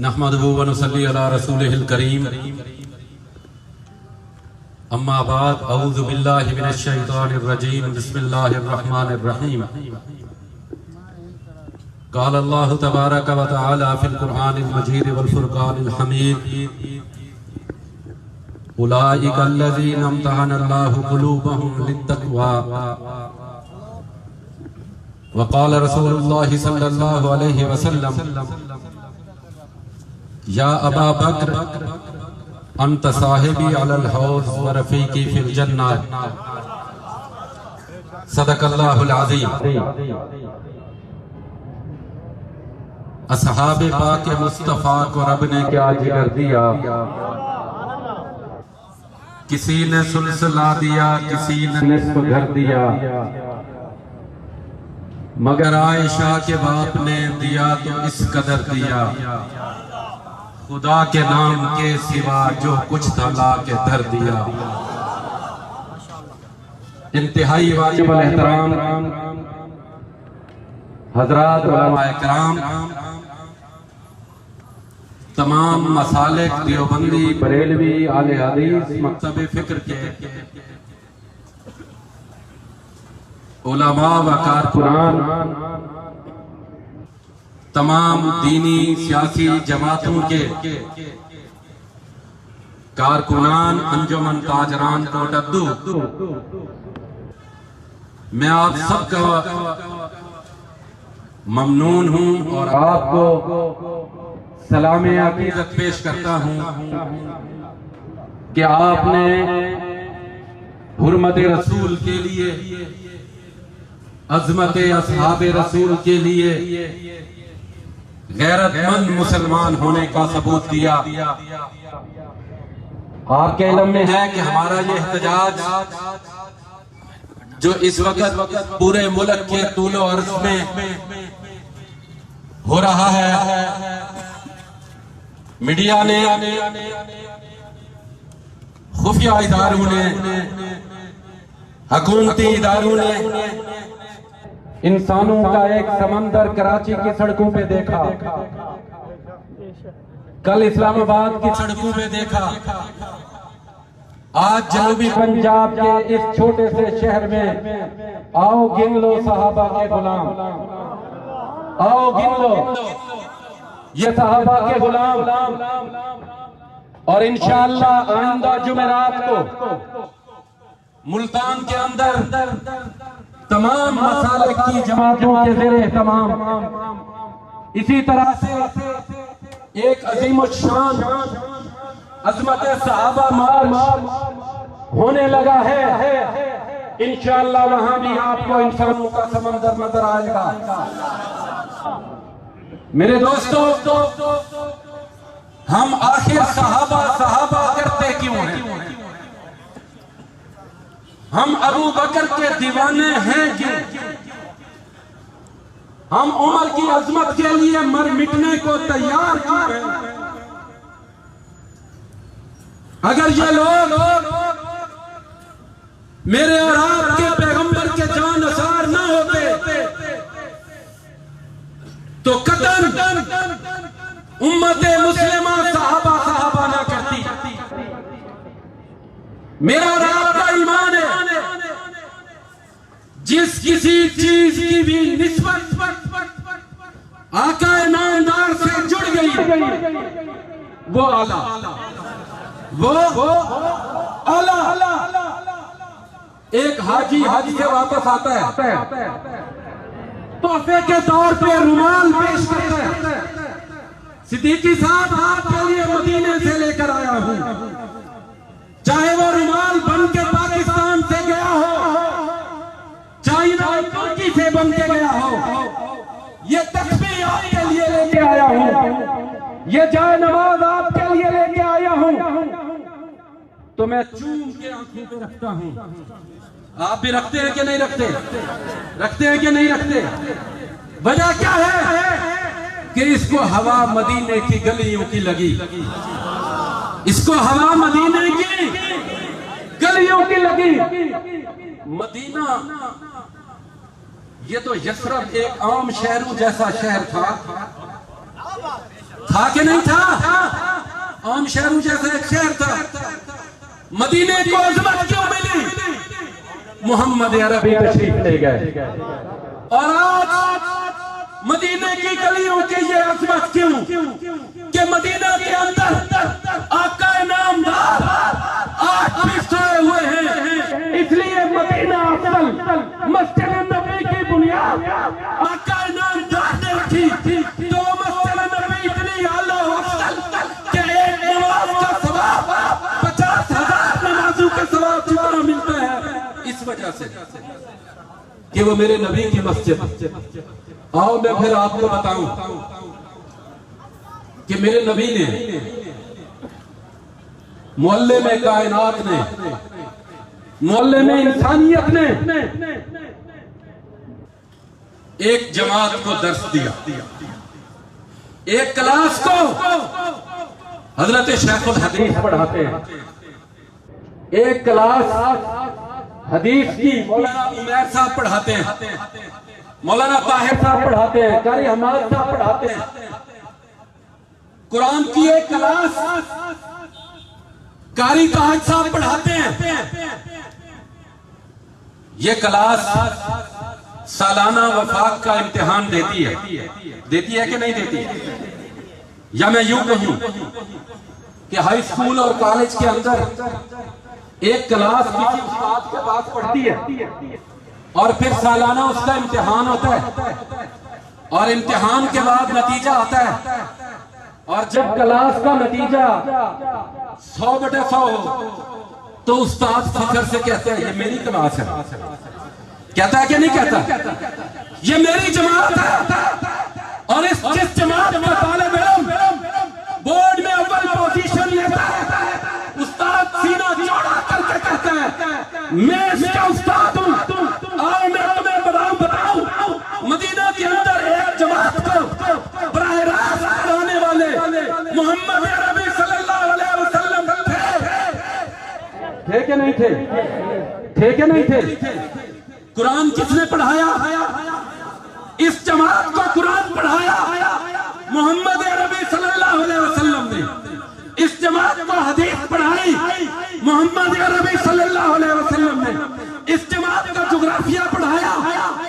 नहमदुहु व नुसल्ली अला रसूलिहिल करीम। अम्मा बाद, अऊज़ु बिल्लाहि मिनश शैतानिर रजीम। बिस्मिल्लाहिर रहमानिर रहीम। क़ाल अल्लाहु तबारक व तआला फ़िल क़ुरआनिल मजीद वल फ़ुरक़ानिल हमीद। उलाइका अल्लज़ीना इम्तहनल्लाहु क़ुलूबहुम लित्तक़वा। व क़ाल रसूलुल्लाहि सल्लल्लाहु अलैहि वसल्लम, या अबा बकर अंत साहिबी अलल हौज़ व रफ़ीक़ी फ़िल जन्नह। सदक़ल्लाहुल अज़ीम। असहाबे पाक मुस्तफ़ा को रब ने क्या जिगर दिया, किसी ने सुलसला दिया, किसी ने निस्फ़ घर दिया, मगर आयशा के बाप ने दिया तो इस कदर दिया, खुदा के नाम के सिवा जो कुछ था ला के धर दिया। इंतहाई वाजिब अल एहतराम हज़रात उलमाए किराम, तमाम मसालिक देवबंदी, बरेलवी, आले हदीस, मकतब फिक्र के उलमा व कारकुनान, तमाम दीनी सियासी जमातों के कारकुनान, अंजुमन ताजरान को टद्दू, मैं आप सबका ममनून हूं और आपको सलाम अकीदत पेश करता हूं कि आपने हुर्मत रसूल के लिए, अज़मत असहाब रसूल के लिए गैरतमंद मुसलमान होने का सबूत दिया। आपके इल्म में है कि हमारा ये एहतजाज जो इस वक्त पूरे मुल्क के तूलो अर्ज़ में हो रहा है, मीडिया ने, खुफिया इदारों ने, हुकूमती इदारों ने इंसानों का एक समंदर कराची की सड़कों पे देखा, कल इस्लामाबाद की सड़कों पे देखा, आज जनूबी पंजाब के इस छोटे से शहर में आओ गिन लो सहाबा के गुलाम, आओ गिन लो ये सहाबा के गुलाम। और इंशाअल्लाह आइंदा जुमेरात को मुल्तान के अंदर तमाम मसालिक की जमातों के ज़ेरे तमाम इसी तरह से एक अज़ीमुश्शान अज़मत सहाबा मार्च होने लगा है। इंशाअल्लाह वहां भी आपको इंसानों का समंदर नजर आएगा। मेरे दोस्तों, हम आखिर सहाबा सहाबा करते क्यों हैं? हम अबू बकर के दीवाने हैं क्यों? हम उमर की अजमत के लिए मर मिटने को तैयार क्यों हैं? अगर ये लोग मेरे और आपके पैगंबर के जानसार ना होते तो कतन उम्मते मुस्लिमा सहाबा सहाबा ना करती। मेरा और आपका ईमान है, जिस किसी चीज की भी निस्बत आका नामदार से जुड़ गई वो आला, वो आला। एक हाजी हज से वापस आता है, तोहफे के तौर पे रुमाल पेश करता है, सिद्दीकी साहब आपके लिए मदीने से लेकर आया हूं। चाहे वो रुमाल बन के पाकिस्तान से गया हो, चाइना तुर्की से बन के गया हो, ये तस्बीह आपके लिए लेके आया हूं, ये जाए नमाज आपके लिए लेके आया हूं, तो मैं चूम के आंखों पे रखता हूं। आप भी रखते हैं कि नहीं रखते? रखते हैं कि नहीं रखते? वजह क्या है कि इसको हवा मदीने की गलियों की लगी, इसको हवा मदीने की गलियों की लगी। मदीना ये तो यसरब एक आम शहरों जैसा शहर था, था कि नहीं था? आम शहरों जैसा एक शहर था। मदीने को अजमत क्यों मिली? मोहम्मद अरबी तशरीफ ले गए। और आज मदीने की गलियों की ये अजमत क्यों कि मदीना के अंदर आका नामदार आज भी सोए हुए हैं। इसलिए मदीना अफजल मस्जिद नबी की बुनियाद आका नामदार ने रखी। तो मस्जिद नबी इतनी आला अफजल कि एक नमाज का सवाब 50,000 नमाजों के सवाब जितना मिलता है, इस वजह से कि वो मेरे नबी की मस्जिद। आओ मैं फिर आपको बताऊं कि मेरे नबी ने मोहल्ले में, कायनात ने, मोहल्ले में, इंसानियत ने एक जमात को दर्स दिया, एक क्लास को। हजरत शेखुल हदीस पढ़ाते हैं, एक क्लास हदीस की मौलाना उमैर साहब पढ़ाते हैं, मौलाना ताहिर साहब पढ़ाते हैं, कारी हमाद साहब पढ़ाते हैं। कुरान की एक क्लास कारी ताज साहब पढ़ाते हैं। ये क्लास सालाना वफाक का इम्तिहान देती है कि नहीं देती? या मैं यूं कहूं कि हाई स्कूल और कॉलेज के अंदर एक क्लास किसी उस्ताद के पास पढ़ती है और फिर सालाना उसका इम्तिहान होता है और इम्तिहान के बाद नतीजा आता है। और जब क्लास का नतीजा 100/100 हो तो उस्ताद फख्र से कहते हैं ये मेरी क्लास है। कहता है कि नहीं कहता? ये मेरी जमात है। और इस जिस जमात का तालिब इल्म बोर्ड में अव्वल पोजीशन लेता है, उस्ताद सीना चौड़ा करके कहता है मैं इसका उस्ताद हूं। आओ मैं तुम्हें बताऊं मदीना के अंदर एक जमात को बराह रास्त पढ़ाने वाले मोहम्मद अरबी सल्लल्लाहु अलैहि वसल्लम थे कि नहीं थे? थे कि नहीं थे? कुरान किसने पढ़ाया? इस जमात को कुरान पढ़ाया मोहम्मद अरबी सल्लल्लाहु अलैहि वसल्लम ने। इस जमात को हदीस पढ़ाई मोहम्मद अरबी सल्लल्लाहु अलैहि वसल्लम ने। इस जमात का ज्योग्राफिया पढ़ाया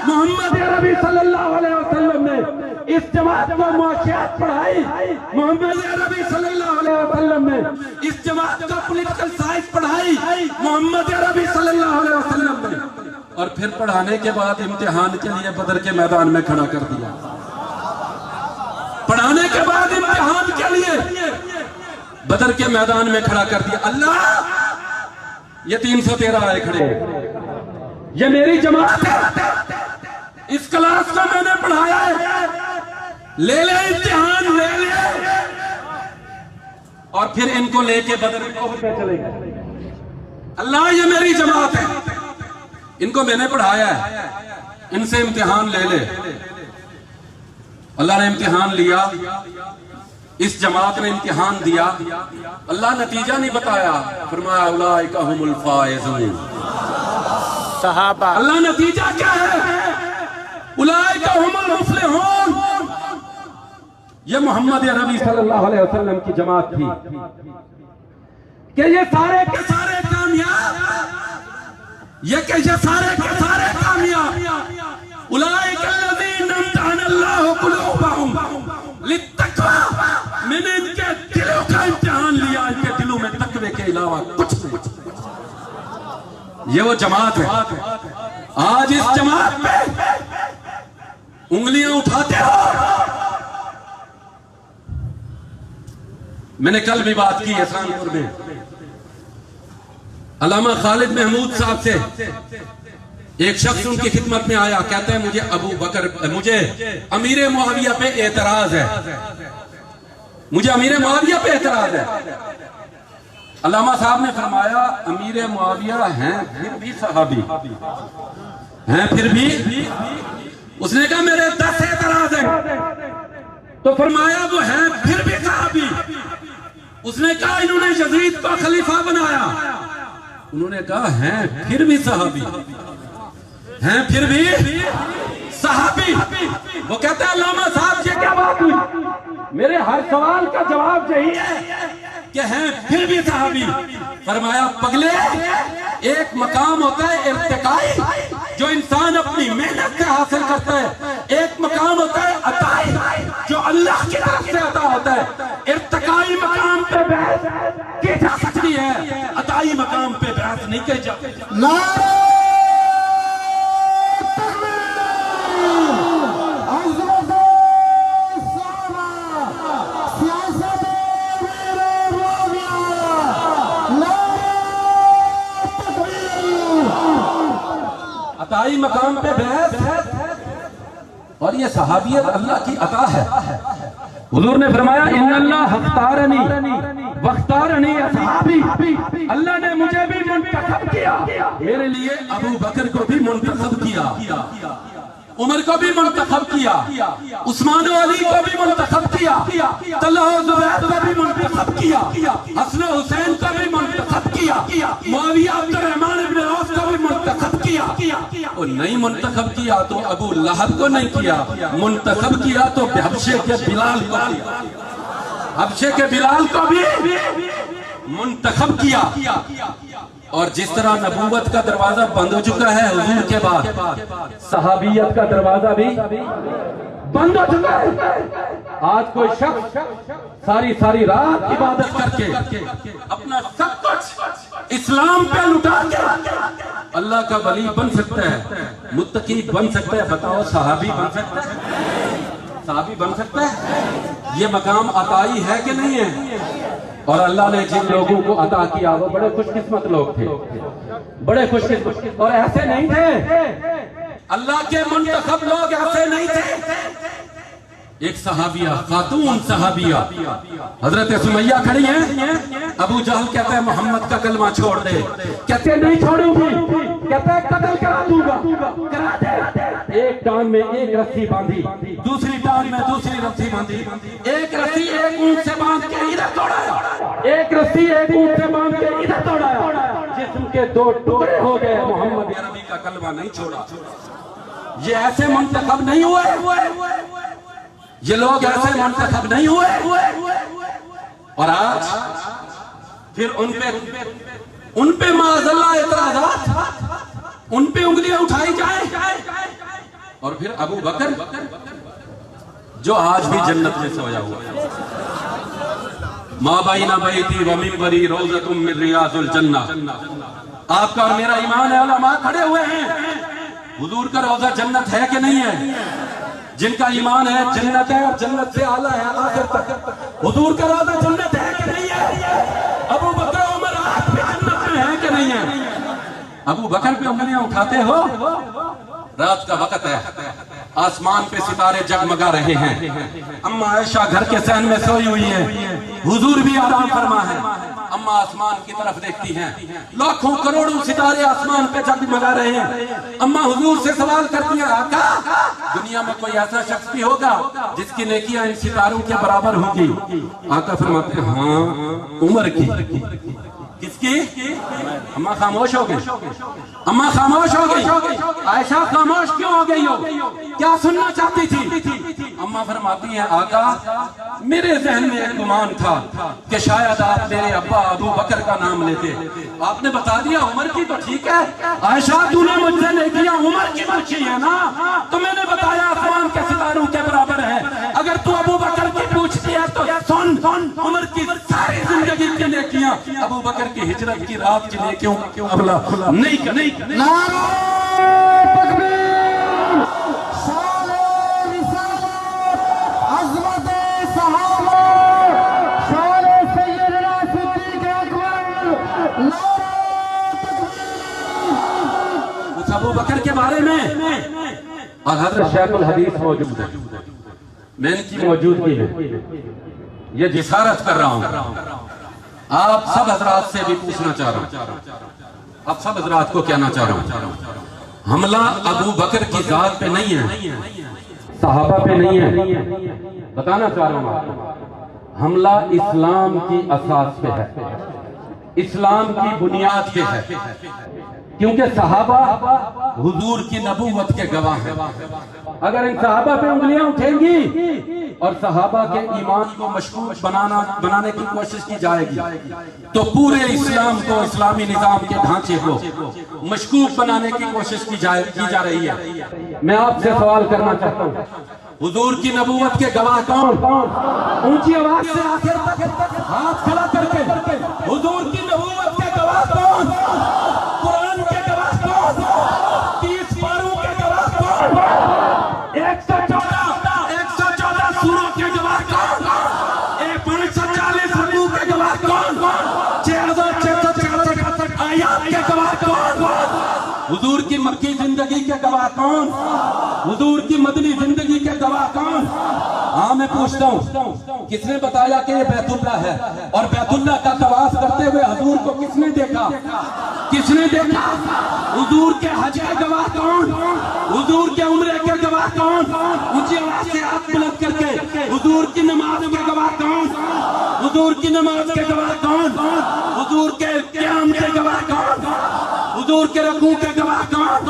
मोहम्मद अरबी सल्लल्लाहु अलैहि वसल्लम ने। इस जमात को मुआशियात पढ़ाई मोहम्मद अरबी सल्लल्लाहु अलैहि वसल्लम ने। इस जमात को पॉलिटिकल साइंस पढ़ाई मोहम्मद अरबी सल्लल्लाहु अलैहि वसल्लम ने। और फिर पढ़ाने के बाद इम्तिहान के लिए बदर के मैदान में खड़ा कर दिया। पढ़ाने के बाद इम्तिहान के लिए बदर के मैदान में खड़ा कर दिया। अल्लाह, ये 313 आए खड़े, ये मेरी जमात है। इस क्लास को मैंने पढ़ाया है, ले ले इम्तिहान ले ले। और फिर इनको लेके बदर पे चले गए। अल्लाह, ये मेरी जमात है, इनको मैंने पढ़ाया है, इनसे इम्तिहान ले ले। अल्लाह ने इम्तिहान लिया, इस जमात ने इम्तिहान दिया। अल्लाह नतीजा नहीं बताया, फरमाया उलाइका हुमुल फाइज़ून। सहाबा, अल्लाह नतीजा क्या है? उलाइका हुमुल मुफ्लिहून। ये मोहम्मद अरबी सल्लल्लाहु अलैहि वसल्लम की जमात थी कि ये सारे के सारे कामयाब, ये के सारे के सारे कामयाब। उलाइका अल्लज़ीना इम्तहना अल्लाहु कुलूबहुम लित्तक़वा। मैंने इनके दिलों का इम्तिहान लिया, इनके दिलों में तकवे के अलावा कुछ नहीं। ये वो जमात है। आज इस जमात पे उंगलियां उठाते हो। मैंने कल भी बात की एहसानपुर में, अल्लामा खालिद महमूद साहब से एक शख्स उनकी खिदमत में आया, कहता है मुझे अबू बकर, मुझे अमीर मुआविया पे एतराज है, मुझे अमीर मुआविया पे एतराज है। अल्लामा साहब ने फरमाया अमीर मुआविया हैं फिर भी सहाबी हैं, फिर भी। उसने कहा मेरे 10 एतराज हैं, तो फरमाया वो हैं फिर भी सहाबी। उसने कहा इन्होंने यजीद को खलीफा बनाया, उन्होंने कहा हैं फिर भी सहाबी, हैं फिर भी सहाबी, वो कहते हैं अल्लामा साहब ये क्या बात हुई, मेरे हर सवाल का जवाब यही है कि हैं फिर भी सहाबी। फरमाया पगले, एक मकाम होता है इर्तिकाई जो इंसान अपनी मेहनत से हासिल करता है, एक मकाम होता है अताई जो अल्लाह की तरफ से अता होता है। इर्तिकाई मकाम पे बहस की जा सकती है, अताई मकाम पे बहस नहीं की जा सकती। अताई मकाम पे बहस, और ये सहाबियत अल्लाह की अता है। हुजूर ने फरमाया इन्नल्लाह अख्तारनी वख्तारनी असहाबी, अल्लाह ने मुझे भी मुंतखब किया, मेरे लिए अबू बकर को भी मुंतखब किया, उमर को भी मुंतखब किया, उस्मान अली को भी मुंतखब किया, तल्हा जुबैर को भी मुंतखब किया, हसन हुसैन को भी मुंतखब किया, मुआविया अब्दुर्रहमान इब्न औफ को भी मुंतखब किया। और नहीं मुंतखब किया तो अबू लहब को नहीं किया, मुंतखब किया तो हबशे के बिलाल को किया, हबशे के बिलाल को भी मुंतखब किया। और जिस तरह नबूवत का दरवाजा बंद हो चुका है हुजूर के बाद, सहाबियत का दरवाजा भी बंद हो चुका है। आज कोई शख्स सारी रात इबादत करके अपना सब कुछ इस्लाम पे लुटा के अल्लाह का वली बन सकता है, मुत्तकी बन सकता है। बताओ सहाबी बन सकता है? सहाबी बन सकता है? ये मकाम अताई है कि नहीं है? और अल्लाह ने जिन लोगों को अता किया वो बड़े खुशकिस्मत लोग थे, बड़े खुशकिस्मत। और ऐसे नहीं थे अल्लाह के मुंतखब लोग, ऐसे नहीं थे। एक सहाबिया, खातून सहाबिया हजरत सुमैया खड़ी हैं, अबू जहल कहता है मोहम्मद का कलमा छोड़ दे, कहते नहीं छोड़ूंगी, कहता है कत्ल करा दूंगा, करा दे। एक टांग में एक रस्सी बांधी, दूसरी टांग में दूसरी रस्सी बांधी, एक रस्सी एक ऊंट से बांध के इधर तोड़ाया, एक रस्सी एक ऊंट से बांध के इधर तोड़ाया, जिस्म के दो टुकड़े हो गए। मोहम्मद अरबी का कलमा नहीं छोड़ा। ये ऐसे मुंतखब नहीं हुए, ये लोग ऐसे मुंतखब नहीं हुए। और आज फिर उन पे माज़अल्लाह इतराज़ात, उन पे उंगलियां उठाई जाए। और फिर अबू बकर जो आज भी जन्नत में सोया हुआ है, मा बैना बैती व मिंबरी रौज़तुम मिन रियाज़िल जन्नह। आपका और मेरा ईमान है, उलमा खड़े हुए हैं, हुजूर का रोजा जन्नत है कि नहीं है? जिनका ईमान है जन्नत है और जन्नत से आला है आखिर तक। हुजूर का रोजा जन्नत है कि नहीं है? अबू बकर उमर आप भी जन्नत में है कि नहीं है? अबू बकर पे उंगलियां उठाते हो। रात का वक्त है, आसमान पे सितारे जगमगा रहे हैं। अम्मा आयशा घर के सहन में सोई हुई है, हुजूर भी आराम फरमा है। अम्मा आसमान की तरफ देखती हैं, लाखों करोड़ों सितारे आसमान पे जगमगा रहे हैं। अम्मा हुजूर से सवाल करती हैं, आका दुनिया में कोई ऐसा शख्स भी होगा जिसकी नेकियां इन सितारों के बराबर होगी? आका फरमाते हैं हाँ, उमर की। किसकी? अम्मा खामोश हो गई, अम्मा खामोश हो गई। आयशा खामोश क्यों हो गई हो? क्या सुनना चाहती थी? अम्मा फरमाती हैं आका मेरे जहन में एक गुमान था कि शायद आप मेरे अब्बा अबू बकर का नाम लेते, आपने बता दिया उमर की तो ठीक है। आयशा तूने मुझसे नहीं किया, उमर की पूछी है ना, तो मैंने बताया आसमान के सितारों के बराबर है। अगर तू अबू बकर की पूछती है तो सुन, उमर की सारी जिंदगी की नेकियां अबू बकर की हिजरत की रात की नेकियों नहीं। अबू बकर के बारे में और हज़रत शेखुल हदीस मौजूद है, मैं इनकी मौजूदगी में ये जिसारत कर रहा हूं। आप सब हजरात से भी पूछना चाह रहा हूं, आप सब हजरात को कहना चाह रहा हूं, हमला अबू बकर की जात पे नहीं है, सहाबा पे नहीं है। बताना चाह रहा हूं आपको, हमला इस्लाम की असास पे है, इस्लाम की बुनियाद पे है। क्योंकि सहाबा हुजूर की नबूवत के गवाह हैं। अगर इन सहाबा पे उंगलियां उठेंगी और सहाबा के ईमान को मशकूक बनाने की कोशिश की जाएगी तो पूरे इस्लाम को, इस्लामी निजाम के ढांचे को मशकूक बनाने की कोशिश की जा रही है। मैं आपसे सवाल करना चाहता हूँ, हुजूर की नबूवत के गवाह कौन? ऊंची आवाज से आखिर तक हाथ खड़ा करके हुजूर की नबूवत के गवाह कौन? कुरान के गवाह कौन? 30 पारों के गवाह कौन? 114 सूरों के गवाह कौन? 540 रुकू के गवाह कौन? 6666 आयात के गवाह कौन? हुजूर की मक्की जिंदगी के गवाह कौन? हुजूर की मदनी जिंदगी के गवाह कौन? हाँ, मैं पूछता हूँ, किसने बताया कि ये बैतुल्लाह है? और बैतुल्लाह का तवाफ करते हुए हुजूर को किसने देखा? किसने देखा? हुजूर के हज के गवाह कौन? हुजूर के उम्रे के गवाह कौन? ऊंची आवाज से हाथ बुलंद करके हुजूर की नमाज के गवाह कौन? हुजूर की नमाज के गवाह कौन? हुजूर के क़याम के गवाह कौन? हुजूर के रकू के गवाह कौन?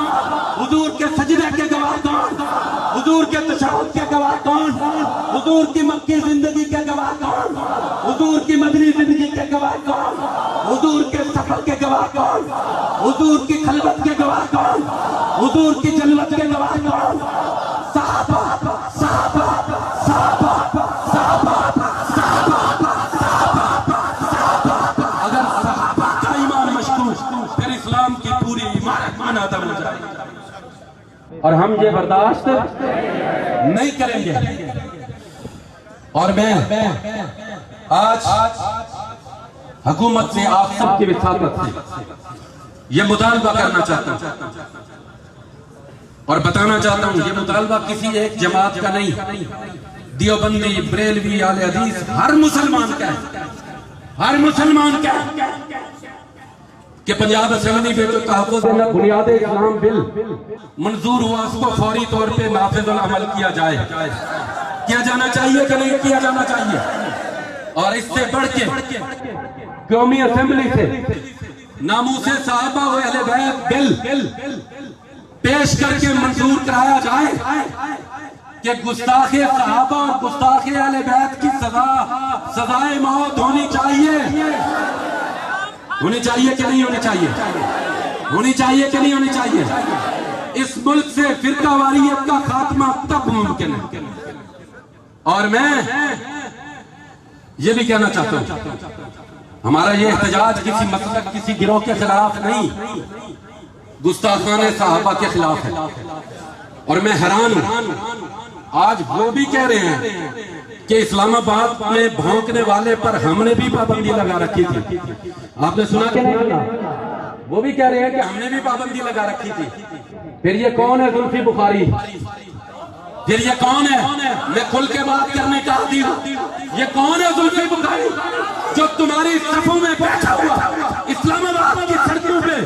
हुजूर के सजदे के गवाह कौन? हुजूर के तशहुद के गवाह कौन? हुजूर की मक्की जिंदगी के गवाह कौन? हुजूर की मदनी जिंदगी के गवाह कौन? हुजूर के सफर के गवाह कौन? हुजूर की खलवत के गवाह कौन? हुजूर की जन्नत के गवाह कौन? सहाबा, सहाबा, सहाबा, सहाबा, सहाबा, सहाबा। अगर सहाबा का ईमान मशकूक, फिर इस्लाम की पूरी इमारत मुनहदम हो जाएगी और हम ये बर्दाश्त नहीं करेंगे। और मैं आज हुकूमत से, आप सबकी विसातत से ये मुतालबा करना चाहता हूं और बताना चाहता हूं, ये मुतालबा किसी एक जमात का नहीं, देवबंदी, बरेलवी, आले हदीस, हर मुसलमान का है, हर मुसलमान का है कि पंजाब असेंबली में जो तहफ़्फ़ुज़ बुनियाद इस्लाम बिल मंजूर हुआ, उसको फौरी तौर पे नाफिज़ुल अमल किया जाए। किया जाना चाहिए कि नहीं किया जाना चाहिए? और इससे बढ़ के कौमी असेंबली से नामूसे सहाबा व अहले बैत बिल पेश करके मंजूर कराया जाए कि गुस्ताखे सहाबा और गुस्ताखे अहले बैत की सजाए मौत होनी चाहिए। होनी चाहिए कि नहीं होनी चाहिए? होनी चाहिए कि नहीं होनी चाहिए? इस मुल्क से फिरकावारियत का खात्मा तब मुमकिन है। और मैं ये भी कहना चाहता हूं, हमारा ये एहतजाज किसी मसलक, किसी गिरोह के खिलाफ नहीं, गुस्ताखाने साहबा के खिलाफ है। और मैं हैरान हूं, आज वो भी कह रहे हैं कि इस्लामाबाद में भौंकने वाले पर हमने भी पाबंदी लगा रखी थी। आपने सुना कि नहीं सुना? वो भी कह रहे हैं कि हमने भी पाबंदी लगा रखी थी। फिर ये कौन है जुल्फी बुखारी? फिर ये कौन है? मैं खुल के बात करने का आदी हूं। ये कौन है जुल्फी बुखारी जो तुम्हारी सफों में बैठा हुआ इस्लामाबाद की सड़कों पे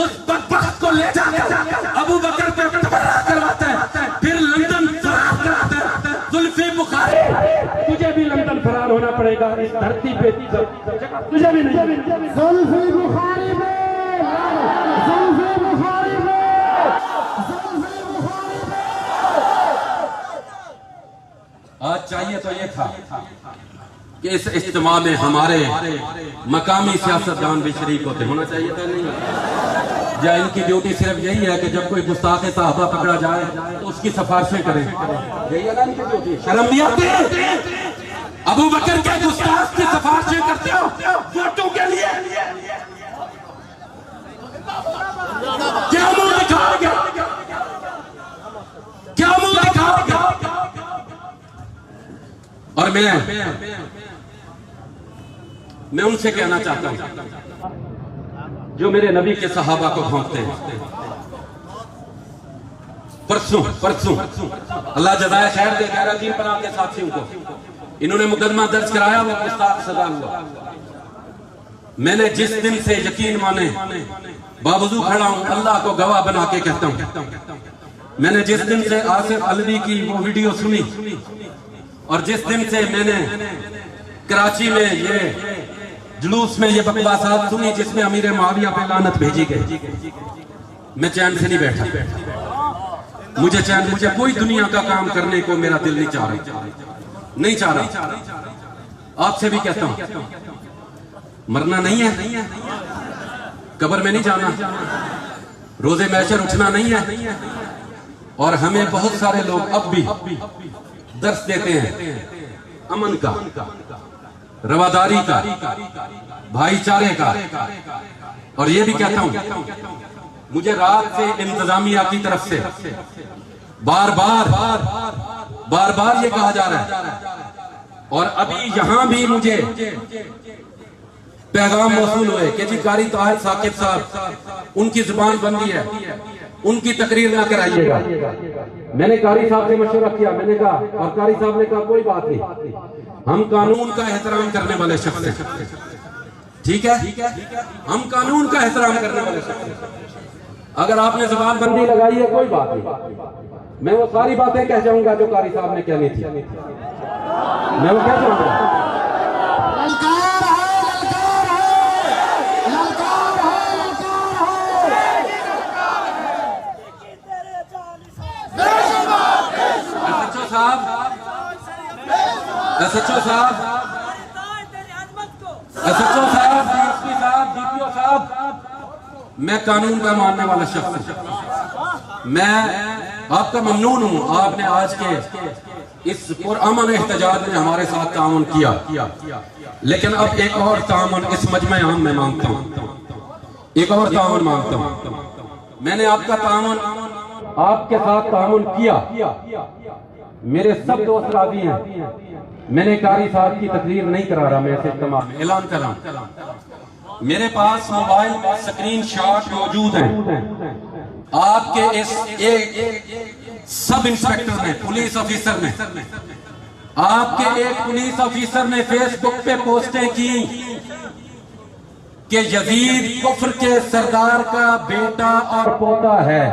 उस बदबख्त को ले जाकर अबू बकर पे तबर्रा करवाता है, फिर लंदन फरार कराता है? जुल्फी बुखारी, तुझे भी लंदन फरार होना पड़ेगा इस धरती पे, तुझे भी नहीं। जुल्फी बुखारी में, जुल्फी बुखारी में, जुल्फी बुखारी में। आज चाहिए तो ये था कि इस इज्तिमा में हमारे मकामी सियासतदान भी शरीक होते होना चाहिए था। नहीं, या इनकी ड्यूटी सिर्फ यही है कि जब कोई गुस्ताखे साहबा पकड़ा जाए तो उसकी सिफारिशें करें? यही है ना इनकी ड्यूटी? शर्म नहीं आती? अबू बकर के गुस्ताख की सिफारिशें करते हो वोटों के लिए? क्या मुंह दिखाओगे? क्या मुंह दिखाओगे? और मैं उनसे कहना चाहता हूं जो मेरे नबी के सहाबा को भौंकते हैं। परसों अल्लाह जज़ाए खैर दे खैरुद्दीन पनाह के साथियों को इन्होंने मुकदमा दर्ज कराया, वो गुस्ताख सजा हुआ। मैंने जिस दिन से यकीन माने बावजूद खड़ा हूं, अल्लाह को गवाह बना के कहता हूं, मैंने जिस दिन से आसिफ अलवी की वो वीडियो सुनी और जिस दिन से मैंने कराची में ये जुलूस में ये बकवासात सुनी जिसमें अमीर मुआविया पे लानत भेजी गई, मैं चैन से नहीं बैठा। मुझे कोई दुनिया का काम करने को मेरा दिल नहीं चाह रहा। आपसे भी कहता हूं, मरना नहीं है, कब्र में नहीं जाना, रोजे महशर उठना नहीं है। और हमें बहुत सारे लोग अब भी दर्श देते हैं अमन का, रवादारी का, भाईचारे का। और ये भी कहता हूं, मुझे रात से इंतजामिया की तरफ से बार बार ये कहा जा रहा है, और अभी यहां भी मुझे पैगाम मौसूल हुए कि जी कारी ताहिर साकिब साहब उनकी जुबान बंदी है, उनकी तकरीर ना कराइएगा। मैंने कारी साहब से मशवरा किया, मैंने कहा, और कारी साहब ने कहा कोई बात नहीं, हम कानून का एहतराम करने वाले शख्स हैं, ठीक है, हम कानून का एहतराम करने वाले शख्स हैं। अगर आपने जुबान बंदी लगाई है कोई बात नहीं, मैं वो सारी बातें कह जाऊंगा जो कारी साहब ने कहनी थी, मैं वो कह जाऊंगा। एसएचओ साहब, डीएसपी साहब, डीपीओ साहब, मैं कानून का मानने वाला शख्स हूं। मैं आपका ममनून हूं, आपने आज के इस पुरअमन एहतजाज में हमारे साथ ताउन किया, लेकिन अब एक और ताउन इस मजमे आम में मांगता हूं, एक और ताउन मांगता हूं। मैंने आपका ताउन, आपके साथ ताउन किया, मेरे सब दोस्त राजी हैं, मैंने कारी साहब की तकरीर नहीं करा रहा, मैं ऐसे इज्तिमा में ऐलान कर रहा हूं। मेरे पास मोबाइल स्क्रीन शॉट मौजूद हैं, आपके इस एक सब इंस्पेक्टर ने, पुलिस ऑफिसर ने, आपके एक पुलिस ऑफिसर ने फेसबुक पे पोस्टें की कि यजीद कुफ्र के सरदार का बेटा और पोता है।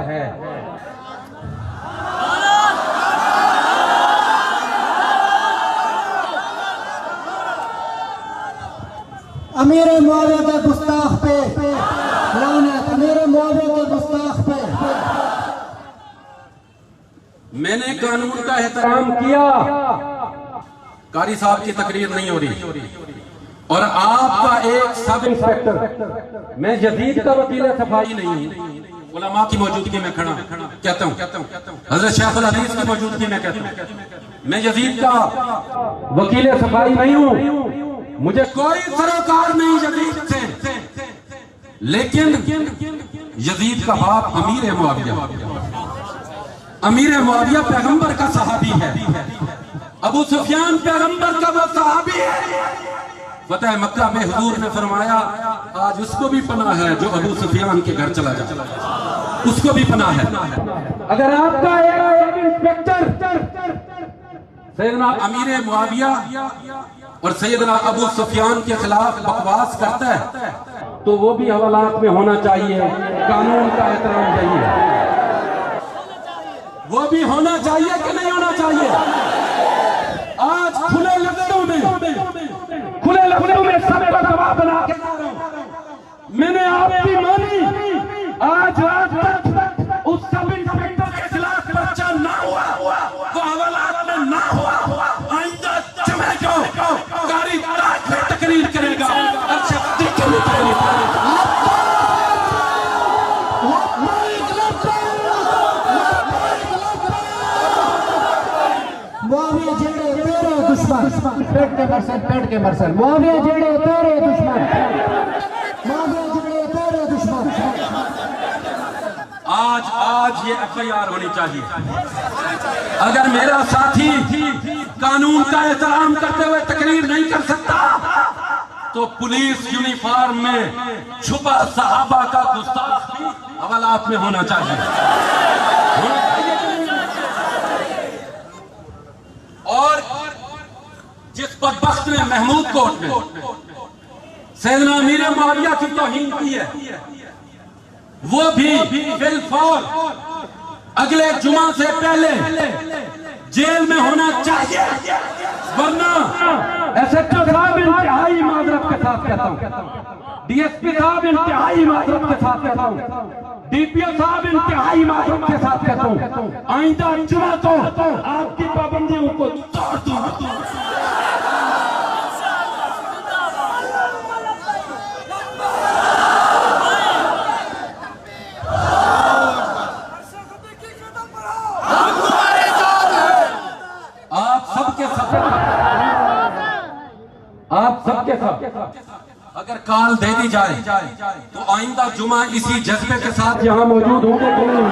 अमीर मुआविया के गुस्ताख पे लानत, अमीर मुआविया के गुस्ताख पे। मैंने कानून का एहतराम किया, कारी साहब की तकरीर नहीं हो रही, और आपका एक सब इंस्पेक्टर, मैं यजीद का वकील सफाई नहीं हूं, उलमा की मौजूदगी में खड़ा कहता हूं, हजरत शेख अल हदीस की मौजूदगी में कहता हूं, मैं यजीद का वकील सफाई नहीं हूं, मुझे कोई सरोकार नहीं यजीद से, लेकिन यजीद का बाप अमीर मुआविया, अमीर मुआविया पैगंबर का सहाबी है, अबू सुफियान पैगंबर का वो सहाबी है। फतेह मक्का में हुजूर ने फरमाया आज उसको भी पनाह है जो अबू सुफियान के घर चला जाए, उसको भी पनाह है। अगर आपका एक इंस्पेक्टर सैयदना अमीर मुआविया और सैयदना अबू सुफियान के खिलाफ बकवास करता है तो वो भी हवालात में होना चाहिए, कानून का एहतराम चाहिए, वो भी होना चाहिए कि नहीं होना चाहिए। आज खुले लफ्जों में सबका गवाह बना के मैंने आपकी मानी, आज रात तक उस सब इंस्पेक्टर के खिलाफ पर्चा ना हुआ, वो हवालात में ना हुआ, आइंदा जमे को कारी रात में तकरीर करेगा, पेट के मरसल मुआविया जेड़े तेरे दुश्मन, मुआविया जेड़े तेरे दुश्मन। आज ये एफआईआर होनी चाहिए। अगर मेरा साथी कानून का एहतराम करते हुए तकरीर नहीं कर सकता तो पुलिस यूनिफॉर्म में छुपा सहाबा का गुस्ताख भी हवालात में होना चाहिए। और जिस बदबख्त ने महमूद कोर्ट में सैयदना अमीर मुआविया की तौहीन की है, वो भी बिलफौर अगले जुमा से पहले जेल में होना चाहिए। वरना एसएचओ साहब इंतहाई माजरत के साथ कहता हूँ, डीएसपी साहब इंतहाई माजरत के साथ कहता हूँ, डीपीओ साहब इंतहाई माजरत के साथ कहता हूँ, आइंदा जुमा तो आपकी पाबंदियों को तोड़ दूंगा। आप सबके सब अगर कॉल दे दी जाए तो आइंदा जुमा इसी जज्बे के साथ यहाँ मौजूद होंगे कि नहीं?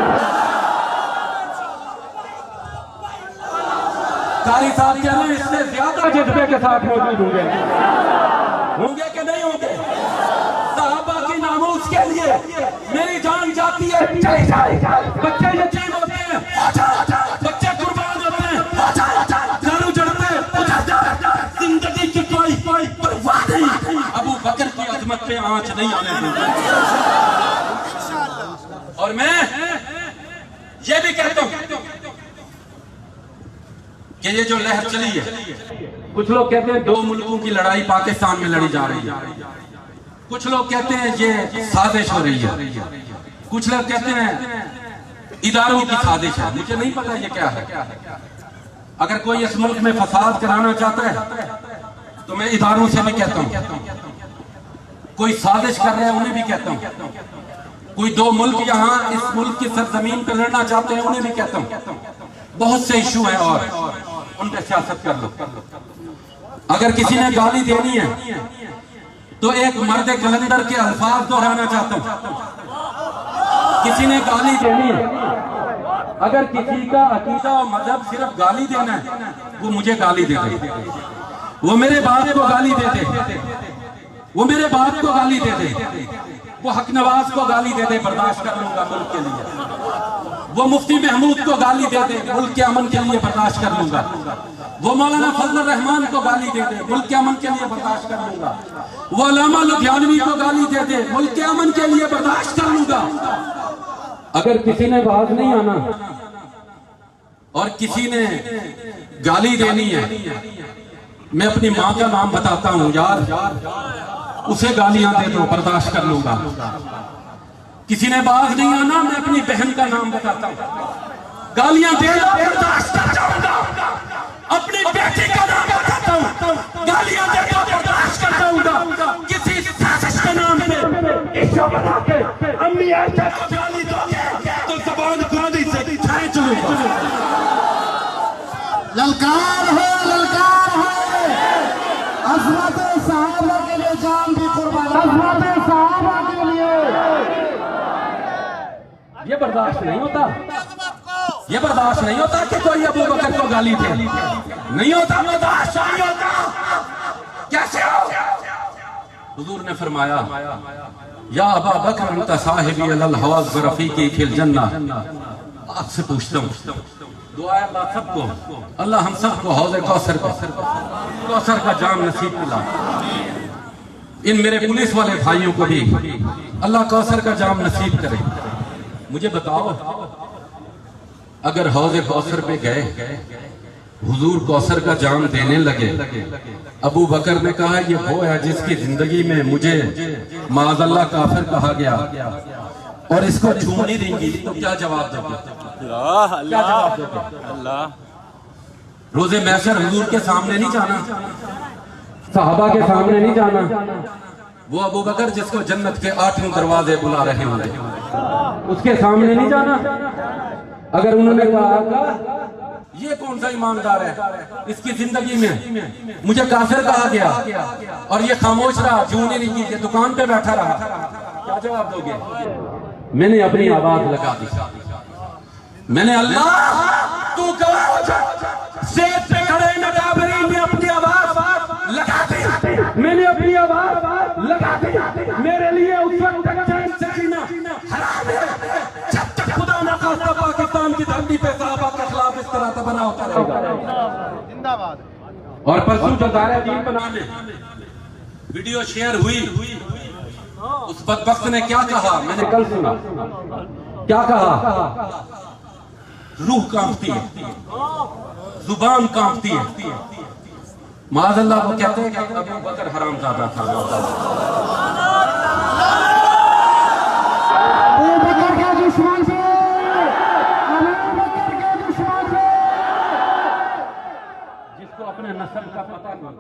कारी साहब कह रहे हैं इससे ज्यादा जज्बे के साथ मौजूद होंगे कि नहीं होंगे? साहबा की नामूस के लिए मेरी जान जाती है, चली जाए। बच्चे यतीम होते हैं, बच्चे कुर्बान होते हैं, दारू जड़ते हैं, जिंदगी की कोई परवाह नहीं। अबू बकर की अजमत पे आंच नहीं आने दूंगा। और मैं ये भी कहता हूं कि ये जो लहर चली है, कुछ लोग कहते हैं दो मुल्कों की लड़ाई पाकिस्तान में लड़ी जा रही है, कुछ लोग कहते हैं ये साजिश हो रही है, कुछ लोग कहते हैं इदारों की साजिश है। मुझे नहीं पता ये क्या है। अगर कोई इस मुल्क में फसाद कराना चाहता है तो मैं इदारों से भी कहता हूं, कोई साजिश कर रहे हैं उन्हें भी कहता हूं, कोई दो मुल्क यहाँ इस मुल्क की सरजमीन पर लड़ना चाहते हैं उन्हें भी कहता हूं। बहुत से इशू हैं और उन पर सियासत कर लो। अगर किसी ने गाली देनी है तो एक मर्द कलंदर के अल्फाज दोहराना चाहता हूं। किसी ने गाली देनी है, अगर किसी का अकीदा और मजहब सिर्फ गाली देना है, वो मुझे गाली दे दे, वो मेरे बाप को गाली दे दे, वो मेरे बाप को गाली दे दे, वो हक नवाज को गाली दे दे, बर्दाश्त कर लूंगा मुल्क के लिए। वो मुफ्ती महमूद को गाली दे दे, मुल्क के अमन के लिए बर्दाश्त कर लूंगा। वो मौलाना फजल रहमान को गाली दे दे, मुल्क के अमन के लिए बर्दाश्त कर लूंगा। वो अल्लामा लुधियानवी को गाली दे दे, मुल्क के अमन के लिए बर्दाश्त कर लूंगा। अगर किसी ने बाज नहीं आना और किसी ने गाली देनी है, मैं अपनी माँ का नाम बताता हूँ यार, उसे गालियां दे दो, बर्दाश्त कर लूंगा। किसी ने बाज नहीं आना, मैं अपनी बहन का नाम बताता हूँ, गालियां दे दो, बर्दाश्त कर जाऊंगा। अपनी बेटी का नाम बताता हूँ, गालियां दे दो, बर्दाश्त कर जाऊंगा। किसी साजिश के नाम पे इशू बना के अम्मी ऐसा गाली दोगे तो ज़बान गाली से खींच लूंगा। ललकार है, ललकार है। अजमत साहबा के लिए जान भी कुर्बान, अजमत साहबा के लिए। ये बर्दाश्त नहीं होता, ये बर्दाश्त नहीं होता कि कोई अबू बकर को गाली दे, नहीं होता, बर्दाश्त नहीं होता। कैसे हो? हुजूर ने फरमाया या अबा बकर अंता साहिबी अलल हवाज़ व रफ़ीक़ी फिल जन्नह। आपसे पूछता हूँ, दुआ है अल्लाह सबको, अल्लाह हम सबको हौज़े कौसर का जाम नसीब दिला। इन मेरे पुलिस वाले भाइयों को भी अल्लाह कौसर का जाम नसीब करे। मुझे बताओ, अगर हौज़े कौसर पे गए, हुजूर कौसर का जाम देने लगे, अबू बकर ने कहा ये वो है जिसकी जिंदगी में मुझे माज़अल्लाह काफिर कहा गया और इसको छू नहीं देंगी, तो क्या जवाब दोगे? क्या जवाब दोगे? रोज़े महशर हुजूर के सामने नहीं जाना, सहाबा के सामने नहीं जाना, वो अबू बकर जिसको जन्नत के 8 दरवाजे बुला रहे होंगे, उसके सामने नहीं जाना। अगर उन्होंने कहा ये कौन सा ईमानदार है, इसकी जिंदगी में मुझे काफिर कहा गया और ये खामोश रहा, जूं नहीं की, ये दुकान पे बैठा रहा, क्या जवाब दोगे? मैंने अपनी आवाज लगा दी, मैंने अल्लाह तू गवाह हो जा, सेब पे खड़े नगाबरी ने अपनी आवाज लगा दी, मैंने अपनी आवाज लगा दी। मेरे लिए उस वक्त तक चैन से जीना हराम है जब तक खुदा न खास्ता पाकिस्तान की धरती पे साहबा के खिलाफ इस तरह से बना होता रहेगा। जिंदाबाद। और परसों जो दायरा दीन बनाने वीडियो शेयर हुई, उस बदबख्त ने क्या कहा, मैंने कल सुना, क्या कहा? रूह कांपती है, जुबान कांपती है, माज़अल्लाह वो कहते हैं कि अबू बकर हरामज़ादा था। अबू बकर के दुश्मन से, अबू बकर के दुश्मन से, जिसको अपने नस्ल का पता नहीं,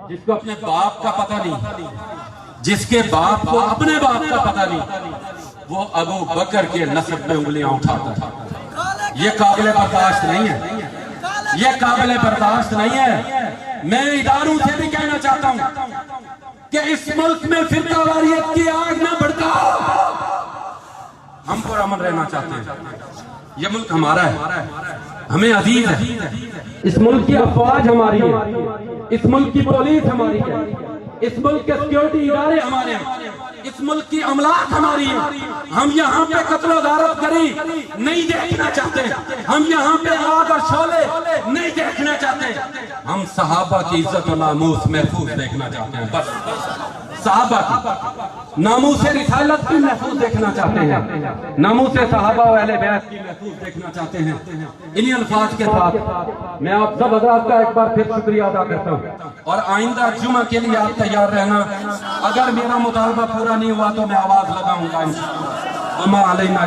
जिसको अपने बाप का पता नहीं, जिसके बाप को अपने बाप का पता नहीं, वो अबू बकर के नस्ल पे उंगलियां उठाता था। ये काबिल बर्दाश्त नहीं है, ये काबिल बर्दाश्त नहीं है। मैं इदारों से भी कहना चाहता हूं कि इस मुल्क में फिरकावारियत की आग न भड़काओ। हम पुरअमन रहना चाहते हैं। ये मुल्क हमारा है, हमें अजीज है। इस मुल्क की अफवाज हमारी है, इस मुल्क की पुलिस हमारी है, इस मुल्क के सिक्योरिटी इदारे हमारे हैं, इस मुल्क की अमलाक हमारी है। हम यहाँ पे कत्ल गारत करी नहीं देखना चाहते, हम यहाँ पे आग और शोले नहीं देखना चाहते। हम सहाबा की इज्जत और नामूस महफूज देखना चाहते हैं। बस सहाबा की नामूस रिसालत की महफूज देखना चाहते हैं, नामूस सहाबा और अहले बैत की महफूज देखना चाहते हैं। इन्हीं अल्फाज के साथ मैं आप सब हज़रात का एक बार फिर शुक्रिया अदा करता हूँ और आइंदा जुमा के लिए आप तैयार रहना। अगर मेरा मुतालबा पूरा नहीं हुआ तो मैं आवाज लगाऊंगा इंशाअल्लाह।